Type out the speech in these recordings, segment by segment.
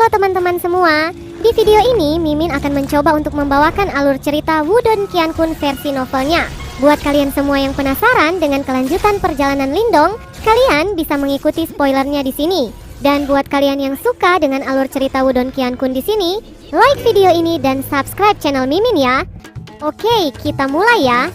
Halo teman-teman semua, di video ini Mimin akan mencoba untuk membawakan alur cerita Wudong Qiankun versi novelnya. Buat kalian semua yang penasaran dengan kelanjutan perjalanan Lindong, kalian bisa mengikuti spoilernya di sini. Dan buat kalian yang suka dengan alur cerita Wudong Qiankun di sini, like video ini dan subscribe channel Mimin ya. Oke, kita mulai ya.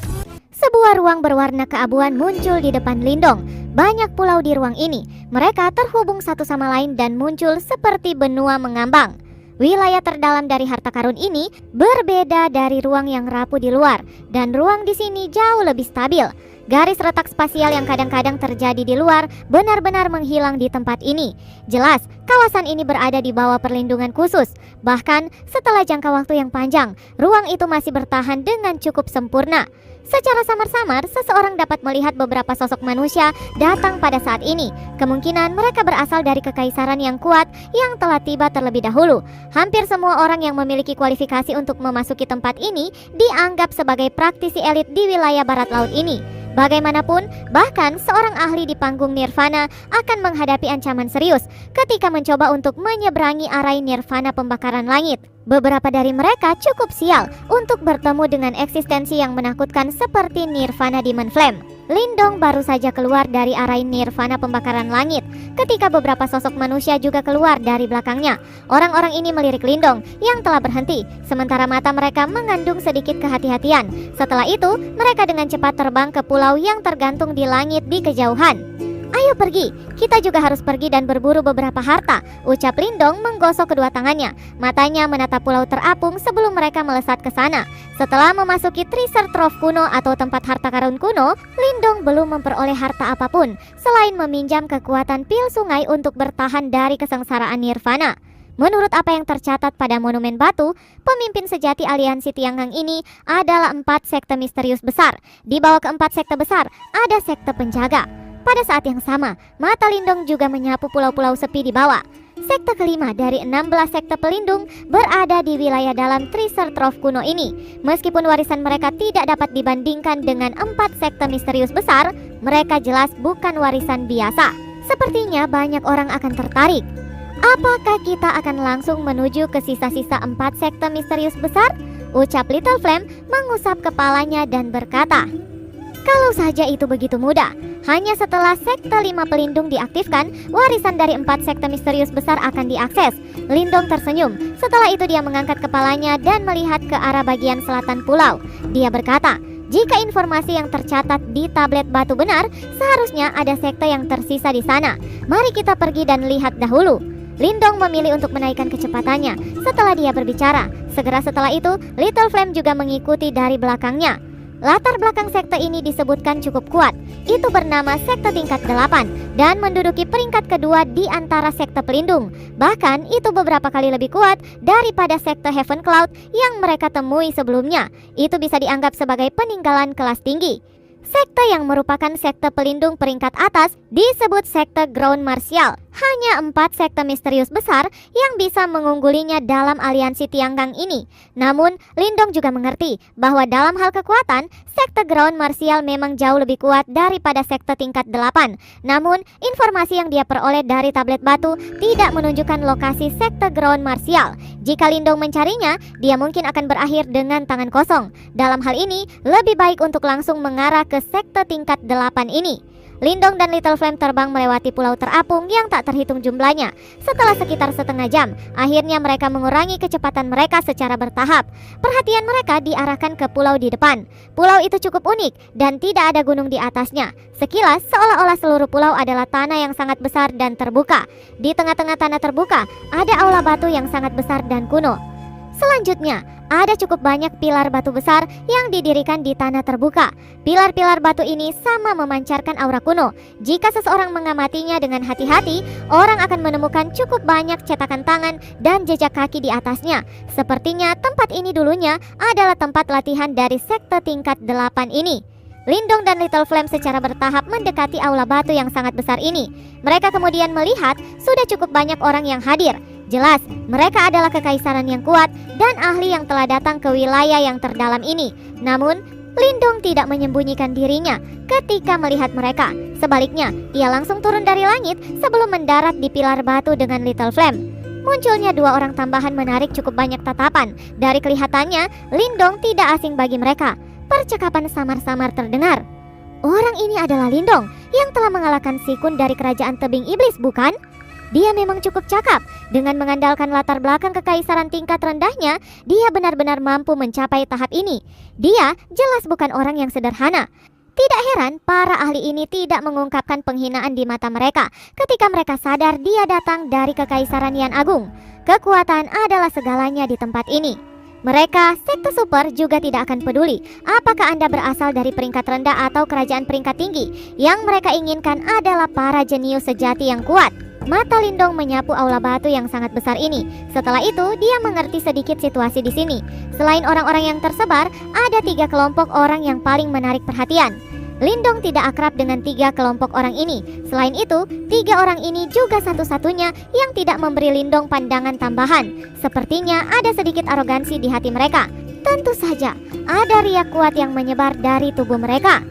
Sebuah ruang berwarna keabuan muncul di depan Lindong. Banyak pulau di ruang ini. Mereka terhubung satu sama lain dan muncul seperti benua mengambang. Wilayah terdalam dari harta karun ini berbeda dari ruang yang rapuh di luar, dan ruang di sini jauh lebih stabil. Garis retak spasial yang kadang-kadang terjadi di luar benar-benar menghilang di tempat ini. Jelas, kawasan ini berada di bawah perlindungan khusus. Bahkan setelah jangka waktu yang panjang, ruang itu masih bertahan dengan cukup sempurna. Secara samar-samar, seseorang dapat melihat beberapa sosok manusia datang pada saat ini. Kemungkinan mereka berasal dari kekaisaran yang kuat yang telah tiba terlebih dahulu. Hampir semua orang yang memiliki kualifikasi untuk memasuki tempat ini dianggap sebagai praktisi elit di wilayah barat laut ini. Bagaimanapun, bahkan seorang ahli di panggung Nirvana akan menghadapi ancaman serius ketika mencoba untuk menyeberangi arai Nirvana pembakaran langit. Beberapa dari mereka cukup sial untuk bertemu dengan eksistensi yang menakutkan seperti Nirvana Demon Flame. Lindong baru saja keluar dari arai Nirvana pembakaran langit ketika beberapa sosok manusia juga keluar dari belakangnya. Orang-orang ini melirik Lindong yang telah berhenti, sementara mata mereka mengandung sedikit kehati-hatian. Setelah itu, mereka dengan cepat terbang ke pulau yang tergantung di langit di kejauhan. Ayo pergi, kita juga harus pergi dan berburu beberapa harta, ucap Lindong menggosok kedua tangannya. Matanya menatap pulau terapung sebelum mereka melesat ke sana. Setelah memasuki Treasure Trove kuno atau tempat harta karun kuno, Lindong belum memperoleh harta apapun selain meminjam kekuatan pil sungai untuk bertahan dari kesengsaraan Nirvana. Menurut apa yang tercatat pada monumen batu, pemimpin sejati aliansi Tiangang ini adalah 4 sekte misterius besar. Di bawah keempat sekte besar, ada sekte penjaga. Pada saat yang sama, mata Lindong juga menyapu pulau-pulau sepi di bawah. Sekte kelima dari 16 sekte pelindung berada di wilayah dalam Treasure Trove kuno ini. Meskipun warisan mereka tidak dapat dibandingkan dengan 4 sekte misterius besar, mereka jelas bukan warisan biasa. Sepertinya banyak orang akan tertarik. Apakah kita akan langsung menuju ke sisa-sisa 4 sekte misterius besar? Ucap Little Flame mengusap kepalanya dan berkata, kalau saja itu begitu mudah. Hanya setelah sekte 5 pelindung diaktifkan, warisan dari 4 sekte misterius besar akan diakses. Lindong tersenyum. Setelah itu dia mengangkat kepalanya dan melihat ke arah bagian selatan pulau. Dia berkata, jika informasi yang tercatat di tablet batu benar, seharusnya ada sekte yang tersisa di sana. Mari kita pergi dan lihat dahulu. Lindong memilih untuk menaikkan kecepatannya setelah dia berbicara. Segera setelah itu, Little Flame juga mengikuti dari belakangnya. Latar belakang sekte ini disebutkan cukup kuat. Itu bernama sekte tingkat 8 dan menduduki peringkat kedua di antara sekte pelindung. Bahkan itu beberapa kali lebih kuat daripada sekte Heaven Cloud yang mereka temui sebelumnya. Itu bisa dianggap sebagai peninggalan kelas tinggi. Sekte yang merupakan sekte pelindung peringkat atas disebut sekte Ground Martial. Hanya 4 sekte misterius besar yang bisa mengunggulinya dalam aliansi Tianggang ini. Namun, Lindong juga mengerti bahwa dalam hal kekuatan, sekte Ground Martial memang jauh lebih kuat daripada sekte tingkat 8. Namun, informasi yang dia peroleh dari tablet batu tidak menunjukkan lokasi sekte Ground Martial. Jika Lindong mencarinya, dia mungkin akan berakhir dengan tangan kosong. Dalam hal ini, lebih baik untuk langsung mengarah ke sekte tingkat 8 ini. Lindong dan Little Flame terbang melewati pulau terapung yang tak terhitung jumlahnya. Setelah sekitar setengah jam, akhirnya mereka mengurangi kecepatan mereka secara bertahap. Perhatian mereka diarahkan ke pulau di depan. Pulau itu cukup unik dan tidak ada gunung di atasnya. Sekilas, seolah-olah seluruh pulau adalah tanah yang sangat besar dan terbuka. Di tengah-tengah tanah terbuka, ada aula batu yang sangat besar dan kuno. Selanjutnya, ada cukup banyak pilar batu besar yang didirikan di tanah terbuka. Pilar-pilar batu ini sama memancarkan aura kuno. Jika seseorang mengamatinya dengan hati-hati, orang akan menemukan cukup banyak cetakan tangan dan jejak kaki di atasnya. Sepertinya tempat ini dulunya adalah tempat latihan dari sekte tingkat 8 ini. Lindong dan Little Flame secara bertahap mendekati aula batu yang sangat besar ini. Mereka kemudian melihat sudah cukup banyak orang yang hadir. Jelas, mereka adalah kekaisaran yang kuat dan ahli yang telah datang ke wilayah yang terdalam ini. Namun, Lindong tidak menyembunyikan dirinya ketika melihat mereka. Sebaliknya, ia langsung turun dari langit sebelum mendarat di pilar batu dengan Little Flame. Munculnya dua orang tambahan menarik cukup banyak tatapan. Dari kelihatannya, Lindong tidak asing bagi mereka. Percakapan samar-samar terdengar. Orang ini adalah Lindong yang telah mengalahkan Si Kun dari kerajaan tebing iblis, bukan? Dia memang cukup cakap. Dengan mengandalkan latar belakang kekaisaran tingkat rendahnya, dia benar-benar mampu mencapai tahap ini. Dia jelas bukan orang yang sederhana. Tidak heran para ahli ini tidak mengungkapkan penghinaan di mata mereka ketika mereka sadar dia datang dari kekaisaran Yan Agung. Kekuatan adalah segalanya di tempat ini. Mereka, sekte super, juga tidak akan peduli apakah Anda berasal dari peringkat rendah atau kerajaan peringkat tinggi. Yang mereka inginkan adalah para jenius sejati yang kuat. Mata Lindong menyapu aula batu yang sangat besar ini. Setelah itu, dia mengerti sedikit situasi di sini. Selain orang-orang yang tersebar, ada 3 kelompok orang yang paling menarik perhatian. Lindong tidak akrab dengan 3 kelompok orang ini. Selain itu, 3 orang ini juga satu-satunya yang tidak memberi Lindong pandangan tambahan. Sepertinya ada sedikit arogansi di hati mereka. Tentu saja, ada riak kuat yang menyebar dari tubuh mereka.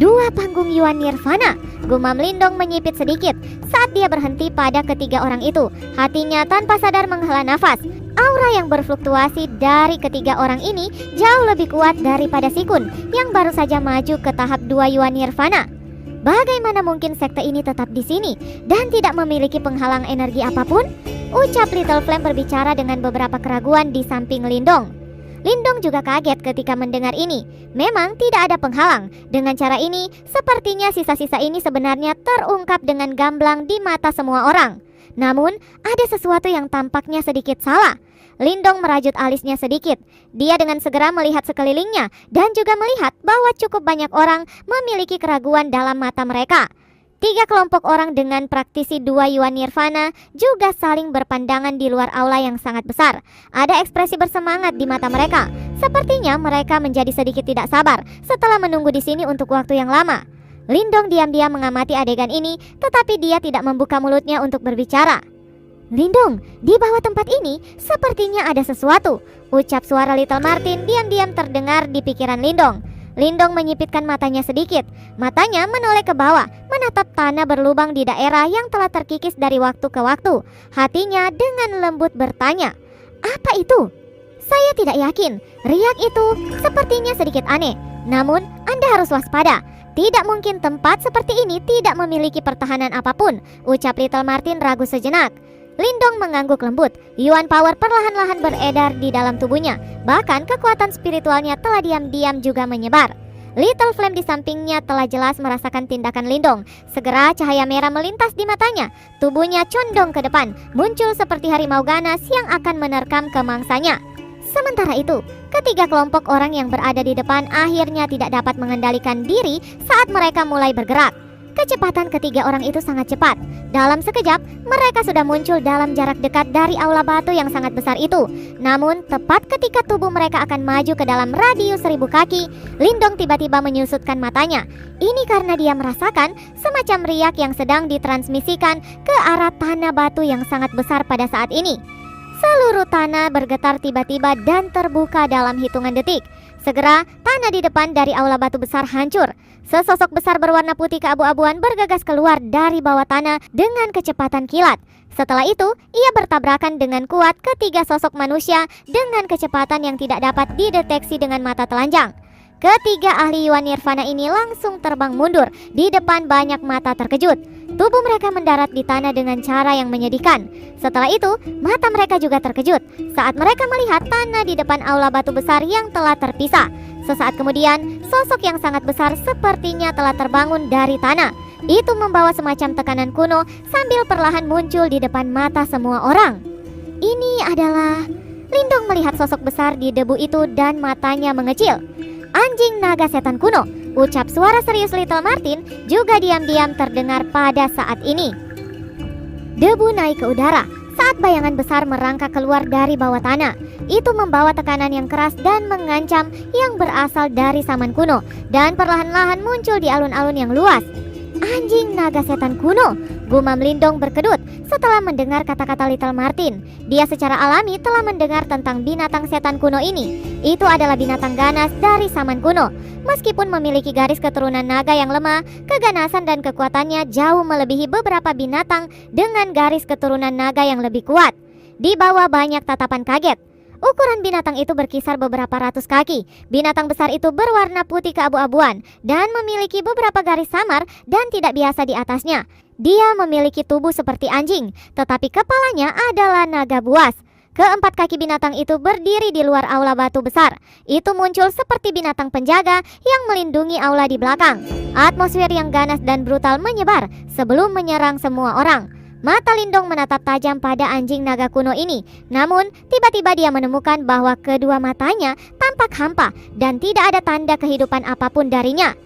2 panggung Yuan Nirvana, gumam Lindong menyipit sedikit saat dia berhenti pada ketiga orang itu. Hatinya tanpa sadar menghela nafas. Aura yang berfluktuasi dari ketiga orang ini jauh lebih kuat daripada Si Kun yang baru saja maju ke tahap 2 Yuan Nirvana. Bagaimana mungkin sekte ini tetap di sini dan tidak memiliki penghalang energi apapun? Ucap Little Flame berbicara dengan beberapa keraguan di samping Lindong. Lindong juga kaget ketika mendengar ini. Memang tidak ada penghalang. Dengan cara ini, sepertinya sisa-sisa ini sebenarnya terungkap dengan gamblang di mata semua orang. Namun, ada sesuatu yang tampaknya sedikit salah. Lindong merajut alisnya sedikit. Dia dengan segera melihat sekelilingnya dan juga melihat bahwa cukup banyak orang memiliki keraguan dalam mata mereka. 3 kelompok orang dengan praktisi 2 Yuan Nirvana juga saling berpandangan di luar aula yang sangat besar. Ada ekspresi bersemangat di mata mereka. Sepertinya mereka menjadi sedikit tidak sabar setelah menunggu di sini untuk waktu yang lama. Lindong diam-diam mengamati adegan ini, tetapi dia tidak membuka mulutnya untuk berbicara. Lindong, di bawah tempat ini sepertinya ada sesuatu. Ucap suara Little Martin diam-diam terdengar di pikiran Lindong. Lindong menyipitkan matanya sedikit. Matanya menoleh ke bawah, menatap tanah berlubang di daerah yang telah terkikis dari waktu ke waktu. Hatinya dengan lembut bertanya, "Apa itu?" "Saya tidak yakin. Riak itu sepertinya sedikit aneh. Namun, Anda harus waspada. Tidak mungkin tempat seperti ini tidak memiliki pertahanan apapun," ucap Little Martin ragu sejenak. Lindong mengangguk lembut. Yuan Power perlahan-lahan beredar di dalam tubuhnya. Bahkan kekuatan spiritualnya telah diam-diam juga menyebar. Little Flame di sampingnya telah jelas merasakan tindakan Lindong. Segera cahaya merah melintas di matanya. Tubuhnya condong ke depan, muncul seperti harimau ganas yang akan menerkam ke mangsanya. Sementara itu, ketiga kelompok orang yang berada di depan akhirnya tidak dapat mengendalikan diri saat mereka mulai bergerak. Kecepatan ketiga orang itu sangat cepat. Dalam sekejap, mereka sudah muncul dalam jarak dekat dari aula batu yang sangat besar itu. Namun, tepat ketika tubuh mereka akan maju ke dalam radius 1000 kaki, Lindong tiba-tiba menyusutkan matanya. Ini karena dia merasakan semacam riak yang sedang ditransmisikan ke arah tanah batu yang sangat besar pada saat ini. Seluruh tanah bergetar tiba-tiba dan terbuka dalam hitungan detik. Segera, tanah di depan dari aula batu besar hancur. Sesosok besar berwarna putih keabu-abuan bergegas keluar dari bawah tanah dengan kecepatan kilat. Setelah itu, ia bertabrakan dengan kuat ketiga sosok manusia dengan kecepatan yang tidak dapat dideteksi dengan mata telanjang. Ketiga ahli Yuan Nirvana ini langsung terbang mundur di depan banyak mata terkejut. Tubuh mereka mendarat di tanah dengan cara yang menyedihkan. Setelah itu, mata mereka juga terkejut saat mereka melihat tanah di depan aula batu besar yang telah terpisah. Sesaat kemudian, sosok yang sangat besar sepertinya telah terbangun dari tanah. Itu membawa semacam tekanan kuno sambil perlahan muncul di depan mata semua orang. Ini adalah... Lindong melihat sosok besar di debu itu dan matanya mengecil. "Anjing naga setan kuno," ucap suara serius Little Martin juga diam-diam terdengar pada saat ini. Debu naik ke udara saat bayangan besar merangkak keluar dari bawah tanah. Itu membawa tekanan yang keras dan mengancam yang berasal dari zaman kuno dan perlahan-lahan muncul di alun-alun yang luas. "Anjing naga setan kuno," gumam Lindong berkedut setelah mendengar kata-kata Little Martin. Dia secara alami telah mendengar tentang binatang setan kuno ini. Itu adalah binatang ganas dari zaman kuno. Meskipun memiliki garis keturunan naga yang lemah, keganasan dan kekuatannya jauh melebihi beberapa binatang dengan garis keturunan naga yang lebih kuat. di bawah banyak tatapan kaget. Ukuran binatang itu berkisar beberapa ratus kaki. Binatang besar itu berwarna putih keabu-abuan dan memiliki beberapa garis samar dan tidak biasa di atasnya. Dia memiliki tubuh seperti anjing, tetapi kepalanya adalah naga buas. Keempat kaki binatang itu berdiri di luar aula batu besar. Itu muncul seperti binatang penjaga yang melindungi aula di belakang. Atmosfer yang ganas dan brutal menyebar sebelum menyerang semua orang. Mata Lindong menatap tajam pada anjing naga kuno ini. Namun, tiba-tiba dia menemukan bahwa kedua matanya tampak hampa dan tidak ada tanda kehidupan apapun darinya.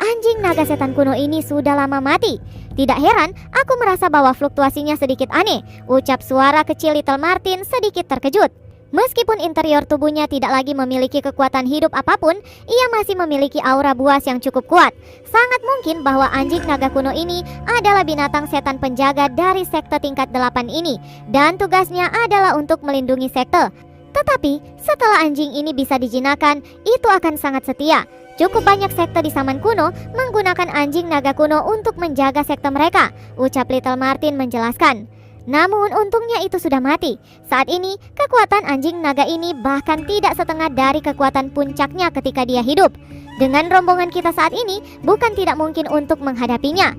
Anjing naga setan kuno ini sudah lama mati. Tidak heran, aku merasa bahwa fluktuasinya sedikit aneh. Ucap suara kecil Little Martin sedikit terkejut. Meskipun interior tubuhnya tidak lagi memiliki kekuatan hidup apapun, ia masih memiliki aura buas yang cukup kuat. Sangat mungkin bahwa anjing naga kuno ini adalah binatang setan penjaga dari sekte tingkat 8 ini, dan tugasnya adalah untuk melindungi sekte. Tetapi, setelah anjing ini bisa dijinakan, itu akan sangat setia. Cukup banyak sekte di zaman kuno menggunakan anjing naga kuno untuk menjaga sekte mereka, ucap Little Martin menjelaskan. Namun untungnya itu sudah mati. Saat ini kekuatan anjing naga ini bahkan tidak setengah dari kekuatan puncaknya ketika dia hidup. Dengan rombongan kita saat ini bukan tidak mungkin untuk menghadapinya.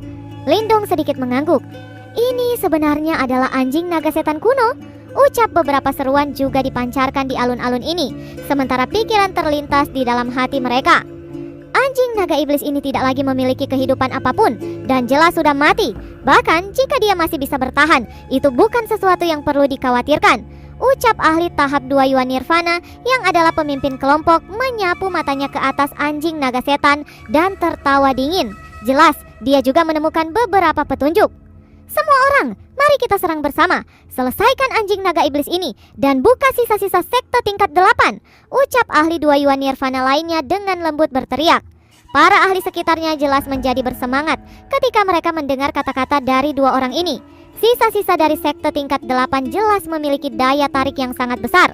Lindong sedikit mengangguk. Ini sebenarnya adalah anjing naga setan kuno. Ucap beberapa seruan juga dipancarkan di alun-alun ini, sementara pikiran terlintas di dalam hati mereka. Anjing naga iblis ini tidak lagi memiliki kehidupan apapun dan jelas sudah mati. Bahkan jika dia masih bisa bertahan, itu bukan sesuatu yang perlu dikhawatirkan. Ucap ahli tahap 2 Yuan Nirvana yang adalah pemimpin kelompok menyapu matanya ke atas anjing naga setan dan tertawa dingin. Jelas, dia juga menemukan beberapa petunjuk. Semua orang, mari kita serang bersama. Selesaikan anjing naga iblis ini dan buka sisa-sisa sekte tingkat 8. Ucap ahli 2 Yuan Nirvana lainnya dengan lembut berteriak. Para ahli sekitarnya jelas menjadi bersemangat ketika mereka mendengar kata-kata dari dua orang ini. Sisa-sisa dari sekte tingkat 8 jelas memiliki daya tarik yang sangat besar.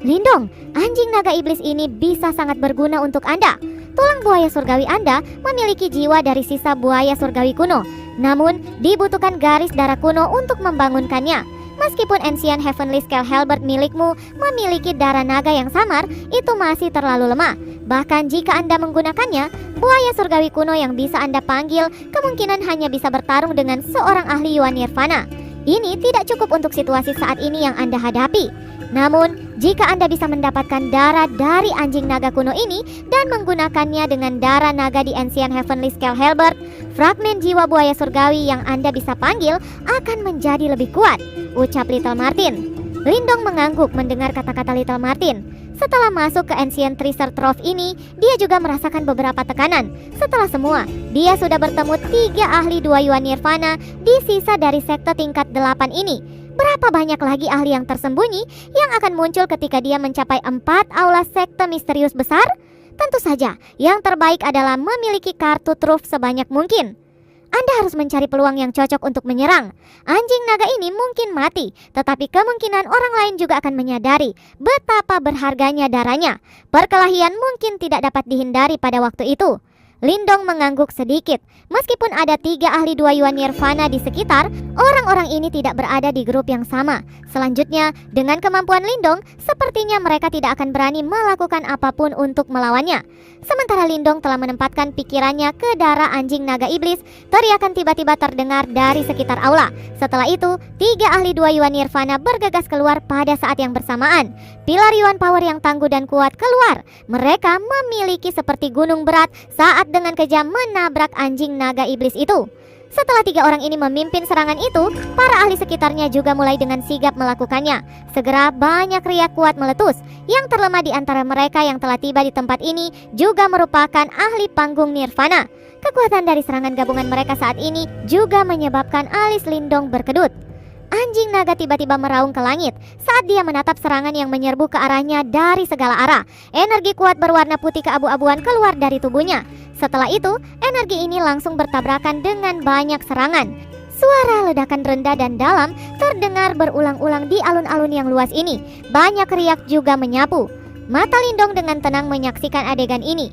Lindong, anjing naga iblis ini bisa sangat berguna untuk Anda. Tulang buaya surgawi Anda memiliki jiwa dari sisa buaya surgawi kuno. Namun, dibutuhkan garis darah kuno untuk membangunkannya. Meskipun Ancient Heavenly Scale Halberd milikmu memiliki darah naga yang samar, itu masih terlalu lemah. Bahkan jika Anda menggunakannya, buaya surgawi kuno yang bisa Anda panggil kemungkinan hanya bisa bertarung dengan seorang ahli Yuan Nirvana. Ini tidak cukup untuk situasi saat ini yang Anda hadapi. Namun, jika Anda bisa mendapatkan darah dari anjing naga kuno ini dan menggunakannya dengan darah naga di Ancient Heavenly Scale Halberd, fragmen jiwa buaya surgawi yang Anda bisa panggil akan menjadi lebih kuat, ucap Little Martin. Lindong mengangguk mendengar kata-kata Little Martin. Setelah masuk ke Ancient Treasure Trove ini, dia juga merasakan beberapa tekanan. Setelah semua, dia sudah bertemu 3 ahli 2 Yuan Nirvana di sisa dari sekte tingkat 8 ini. Berapa banyak lagi ahli yang tersembunyi yang akan muncul ketika dia mencapai 4 aula sekte misterius besar? Tentu saja, yang terbaik adalah memiliki kartu truf sebanyak mungkin. Anda harus mencari peluang yang cocok untuk menyerang. Anjing naga ini mungkin mati, tetapi kemungkinan orang lain juga akan menyadari betapa berharganya darahnya. Perkelahian mungkin tidak dapat dihindari pada waktu itu. Lindong mengangguk sedikit. Meskipun ada 3 ahli 2 Yuan Nirvana di sekitar, orang-orang ini tidak berada di grup yang sama. Selanjutnya, dengan kemampuan Lindong, sepertinya mereka tidak akan berani melakukan apapun untuk melawannya. Sementara Lindong telah menempatkan pikirannya ke darah anjing naga iblis, teriakan tiba-tiba terdengar dari sekitar aula. Setelah itu, 3 ahli 2 Yuan Nirvana bergegas keluar pada saat yang bersamaan. Pilar Yuan Power yang tangguh dan kuat keluar. Mereka memiliki seperti gunung berat saat dengan kejam menabrak anjing naga iblis itu. Setelah 3 orang ini memimpin serangan itu, para ahli sekitarnya juga mulai dengan sigap melakukannya. Segera banyak riak kuat meletus. Yang terlemah di antara mereka yang telah tiba di tempat ini juga merupakan ahli panggung Nirvana. Kekuatan dari serangan gabungan mereka saat ini juga menyebabkan alis Lindong berkedut. Anjing naga tiba-tiba meraung ke langit saat dia menatap serangan yang menyerbu ke arahnya dari segala arah. Energi kuat berwarna putih keabu-abuan keluar dari tubuhnya. Setelah itu, energi ini langsung bertabrakan dengan banyak serangan. Suara ledakan rendah dan dalam terdengar berulang-ulang di alun-alun yang luas ini. Banyak riak juga menyapu. Mata Lindong dengan tenang menyaksikan adegan ini.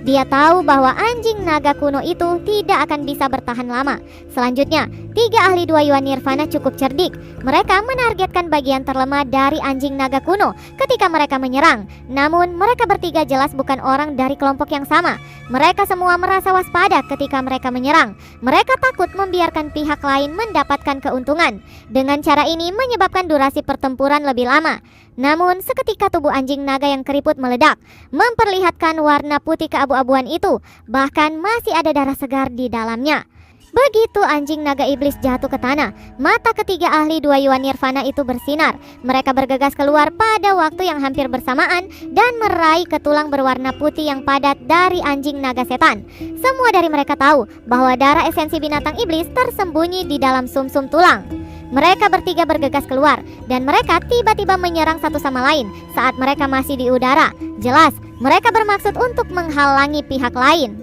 Dia tahu bahwa anjing naga kuno itu tidak akan bisa bertahan lama. Selanjutnya, 3 ahli 2 Yuan Nirvana cukup cerdik. Mereka menargetkan bagian terlemah dari anjing naga kuno ketika mereka menyerang. Namun, mereka bertiga jelas bukan orang dari kelompok yang sama. Mereka semua merasa waspada ketika mereka menyerang. Mereka takut membiarkan pihak lain mendapatkan keuntungan. Dengan cara ini menyebabkan durasi pertempuran lebih lama. Namun, seketika tubuh anjing naga yang keriput meledak, memperlihatkan warna putih keabu-abuan itu. Bahkan masih ada darah segar di dalamnya. Begitu anjing naga iblis jatuh ke tanah, mata ketiga ahli 2 Yuan Nirvana itu bersinar. Mereka bergegas keluar pada waktu yang hampir bersamaan dan meraih ke tulang berwarna putih yang padat dari anjing naga setan. Semua dari mereka tahu bahwa darah esensi binatang iblis tersembunyi di dalam sumsum tulang. Mereka bertiga bergegas keluar dan mereka tiba-tiba menyerang satu sama lain saat mereka masih di udara. Jelas, mereka bermaksud untuk menghalangi pihak lain.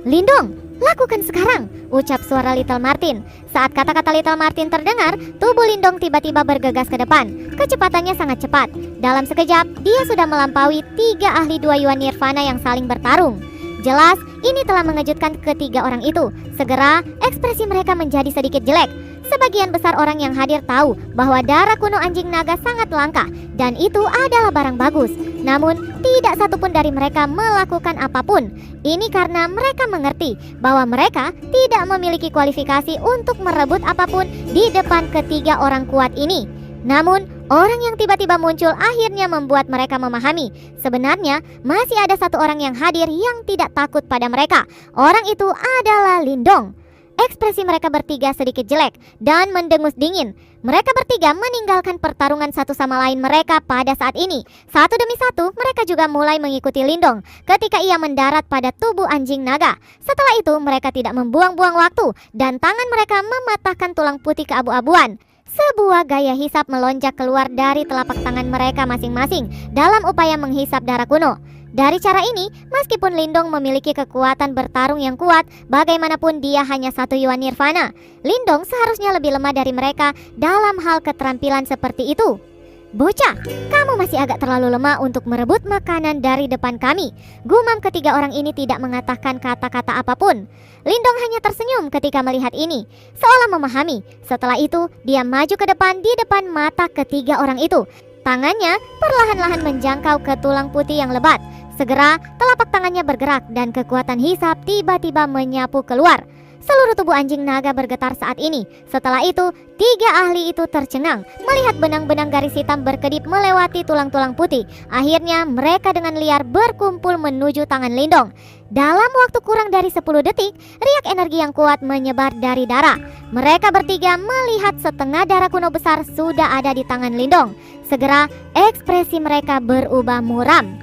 "Lindong, lakukan sekarang," ucap suara Little Martin. Saat kata-kata Little Martin terdengar, tubuh Lindong tiba-tiba bergegas ke depan. Kecepatannya sangat cepat. Dalam sekejap, dia sudah melampaui 3 ahli 2 Yuan Nirvana yang saling bertarung. Jelas, ini telah mengejutkan ketiga orang itu. Segera, ekspresi mereka menjadi sedikit jelek. Sebagian besar orang yang hadir tahu bahwa darah kuno anjing naga sangat langka dan itu adalah barang bagus. Namun, tidak satupun dari mereka melakukan apapun. Ini karena mereka mengerti bahwa mereka tidak memiliki kualifikasi untuk merebut apapun di depan ketiga orang kuat ini. Namun, orang yang tiba-tiba muncul akhirnya membuat mereka memahami sebenarnya masih ada satu orang yang hadir yang tidak takut pada mereka. Orang itu adalah Lindong. Ekspresi mereka bertiga sedikit jelek dan mendengus dingin. Mereka bertiga meninggalkan pertarungan satu sama lain mereka pada saat ini. Satu demi satu, mereka juga mulai mengikuti Lindong ketika ia mendarat pada tubuh anjing naga. Setelah itu, mereka tidak membuang-buang waktu dan tangan mereka mematahkan tulang putih keabu-abuan. Sebuah gaya hisap melonjak keluar dari telapak tangan mereka masing-masing dalam upaya menghisap darah kuno. Dari cara ini, meskipun Lindong memiliki kekuatan bertarung yang kuat, bagaimanapun dia hanya 1 Yuan Nirvana. Lindong seharusnya lebih lemah dari mereka dalam hal keterampilan seperti itu. "Bocah, kamu masih agak terlalu lemah untuk merebut makanan dari depan kami." Gumam ketiga orang ini tidak mengatakan kata-kata apapun. Lindong hanya tersenyum ketika melihat ini, seolah memahami. Setelah itu, dia maju ke depan di depan mata ketiga orang itu. Tangannya perlahan-lahan menjangkau ke tulang putih yang lebat. Segera, telapak tangannya bergerak dan kekuatan hisap tiba-tiba menyapu keluar. Seluruh tubuh anjing naga bergetar saat ini. Setelah itu, 3 ahli itu tercengang melihat benang-benang garis hitam berkedip melewati tulang-tulang putih. Akhirnya, mereka dengan liar berkumpul menuju tangan Lindong. Dalam waktu kurang dari 10 detik, riak energi yang kuat menyebar dari darah. Mereka bertiga melihat setengah darah kuno besar sudah ada di tangan Lindong. Segera, ekspresi mereka berubah muram.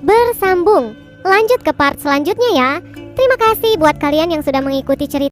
Bersambung, lanjut ke part selanjutnya ya. Terima kasih buat kalian yang sudah mengikuti cerita